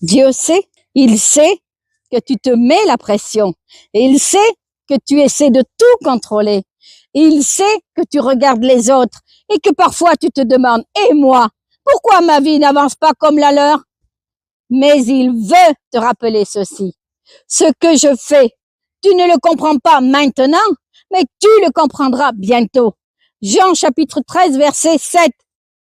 Dieu sait, il sait que tu te mets la pression. Et il sait que tu essaies de tout contrôler. Il sait que tu regardes les autres et que parfois tu te demandes, et moi, pourquoi ma vie n'avance pas comme la leur? Mais il veut te rappeler ceci. Ce que je fais, tu ne le comprends pas maintenant, mais tu le comprendras bientôt. Jean chapitre 13, verset 7.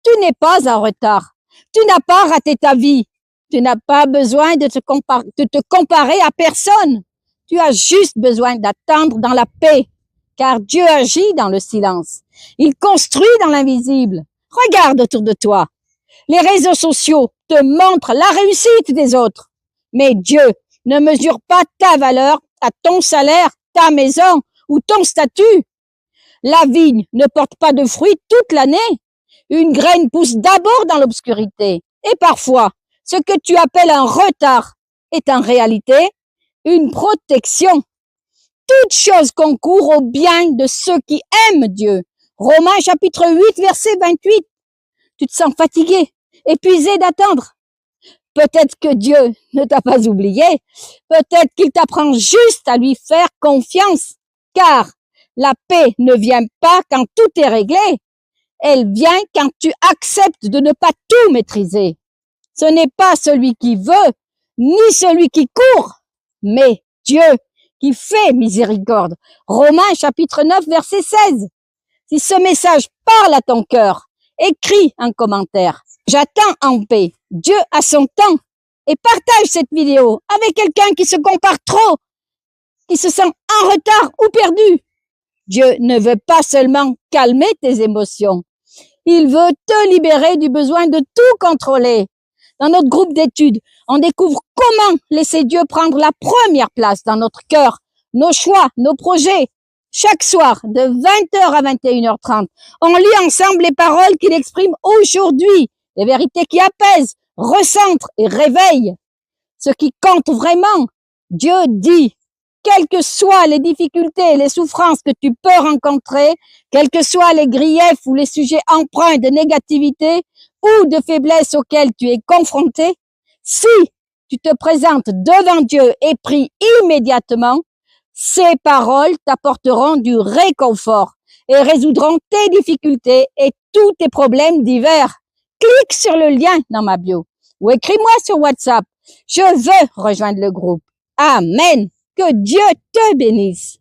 Tu n'es pas en retard. Tu n'as pas raté ta vie. Tu n'as pas besoin de te comparer à personne. Tu as juste besoin d'attendre dans la paix, car Dieu agit dans le silence. Il construit dans l'invisible. Regarde autour de toi. Les réseaux sociaux te montrent la réussite des autres. Mais Dieu ne mesure pas ta valeur à ton salaire, ta maison ou ton statut. La vigne ne porte pas de fruits toute l'année. Une graine pousse d'abord dans l'obscurité. Et parfois, ce que tu appelles un retard est en réalité une protection. Toute chose concourt au bien de ceux qui aiment Dieu. Romains chapitre 8, verset 28. Tu te sens fatigué, épuisé d'attendre. Peut-être que Dieu ne t'a pas oublié. Peut-être qu'il t'apprend juste à lui faire confiance. Car la paix ne vient pas quand tout est réglé. Elle vient quand tu acceptes de ne pas tout maîtriser. Ce n'est pas celui qui veut, ni celui qui court, mais Dieu qui fait miséricorde. Romains chapitre 9, verset 16. Si ce message parle à ton cœur, écris un commentaire. J'attends en paix. Dieu a son temps. Et partage cette vidéo avec quelqu'un qui se compare trop, qui se sent en retard ou perdu. Dieu ne veut pas seulement calmer tes émotions. Il veut te libérer du besoin de tout contrôler. Dans notre groupe d'études, on découvre comment laisser Dieu prendre la première place dans notre cœur, nos choix, nos projets. Chaque soir, de 20h à 21h30, on lit ensemble les paroles qu'il exprime aujourd'hui, les vérités qui apaisent, recentrent et réveillent. Ce qui compte vraiment, Dieu dit, quelles que soient les difficultés et les souffrances que tu peux rencontrer, quels que soient les griefs ou les sujets empreints de négativité ou de faiblesse auxquels tu es confronté, si tu te présentes devant Dieu et pries immédiatement, ces paroles t'apporteront du réconfort et résoudront tes difficultés et tous tes problèmes divers. Clique sur le lien dans ma bio ou écris-moi sur WhatsApp. Je veux rejoindre le groupe. Amen. Que Dieu te bénisse.